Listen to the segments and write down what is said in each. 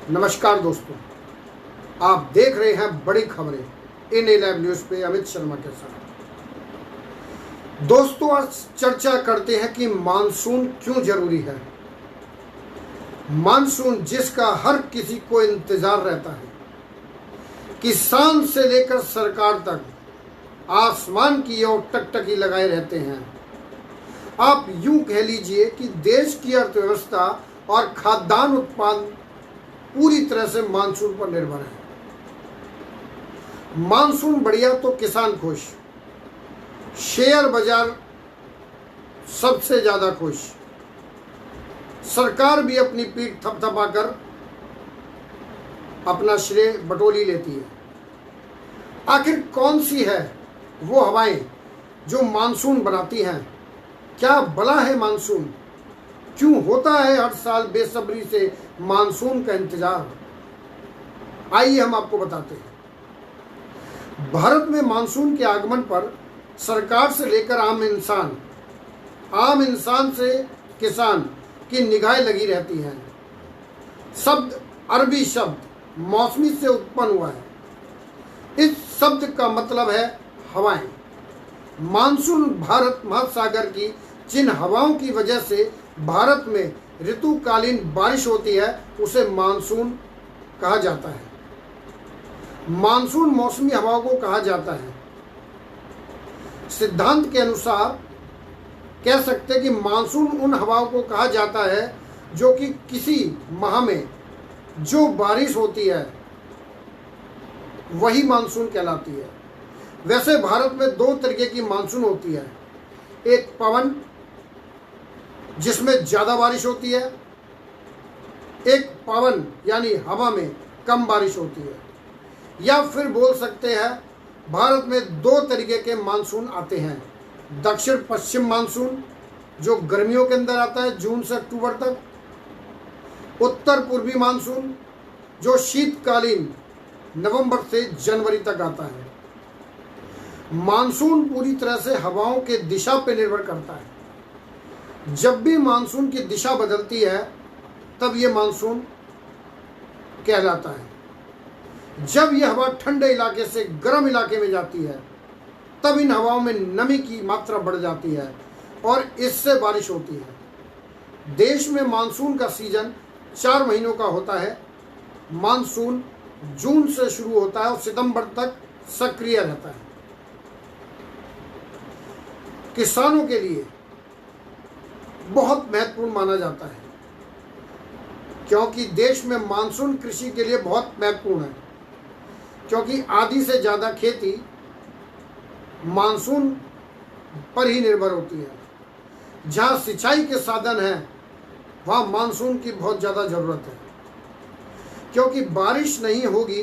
नमस्कार दोस्तों, आप देख रहे हैं बड़ी खबरें इन लाइव न्यूज पे अमित शर्मा के साथ। दोस्तों, आज चर्चा करते हैं कि मानसून क्यों जरूरी है। मानसून जिसका हर किसी को इंतजार रहता है, किसान से लेकर सरकार तक आसमान की ओर टकटकी लगाए रहते हैं। आप यूं कह लीजिए कि देश की अर्थव्यवस्था और खाद्यान्न उत्पादन पूरी तरह से मानसून पर निर्भर है। मानसून बढ़िया तो किसान खुश, शेयर बाजार सबसे ज्यादा खुश, सरकार भी अपनी पीठ थपथपाकर अपना श्रेय बटोली लेती है। आखिर कौन सी है वो हवाएं जो मानसून बनाती हैं? क्या बला है मानसून? क्यों होता है हर साल बेसब्री से मानसून का इंतजार? आइए हम आपको बताते हैं। भारत में मानसून के आगमन पर सरकार से लेकर आम इंसान से किसान की निगाहें लगी रहती हैं। शब्द अरबी शब्द मौसमी से उत्पन्न हुआ है। इस शब्द का मतलब है हवाएं। मानसून भारत महासागर की जिन हवाओं की वजह से भारत में ऋतुकालीन बारिश होती है उसे मानसून कहा जाता है। मानसून मौसमी हवाओं को कहा जाता है। सिद्धांत के अनुसार कह सकते हैं कि मानसून उन हवाओं को कहा जाता है जो कि किसी माह में जो बारिश होती है वही मानसून कहलाती है। वैसे भारत में दो तरीके की मानसून होती है। एक पवन जिसमें ज्यादा बारिश होती है, एक पवन यानी हवा में कम बारिश होती है। या फिर बोल सकते हैं भारत में दो तरीके के मानसून आते हैं। दक्षिण पश्चिम मानसून जो गर्मियों के अंदर आता है जून से अक्टूबर तक, उत्तर पूर्वी मानसून जो शीतकालीन नवंबर से जनवरी तक आता है। मानसून पूरी तरह से हवाओं के दिशा पर निर्भर करता है। जब भी मानसून की दिशा बदलती है तब यह मानसून कहलाता है। जब यह हवा ठंडे इलाके से गर्म इलाके में जाती है तब इन हवाओं में नमी की मात्रा बढ़ जाती है और इससे बारिश होती है। देश में मानसून का सीजन 4 महीनों का होता है। मानसून जून से शुरू होता है और सितंबर तक सक्रिय रहता है। किसानों के लिए बहुत महत्वपूर्ण माना जाता है क्योंकि देश में मानसून कृषि के लिए बहुत महत्वपूर्ण है, क्योंकि आधी से ज़्यादा खेती मानसून पर ही निर्भर होती है। जहाँ सिंचाई के साधन हैं वहाँ मानसून की बहुत ज़्यादा ज़रूरत है, क्योंकि बारिश नहीं होगी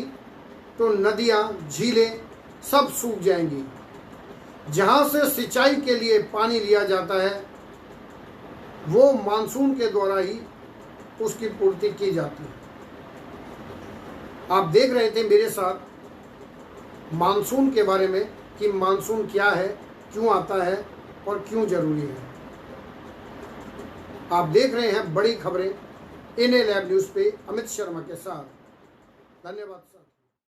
तो नदियाँ झीलें सब सूख जाएंगी। जहाँ से सिंचाई के लिए पानी लिया जाता है वो मानसून के द्वारा ही उसकी पूर्ति की जाती है। आप देख रहे थे मेरे साथ मानसून के बारे में कि मानसून क्या है, क्यों आता है और क्यों जरूरी है। आप देख रहे हैं बड़ी खबरें इन लाइव न्यूज पे अमित शर्मा के साथ। धन्यवाद।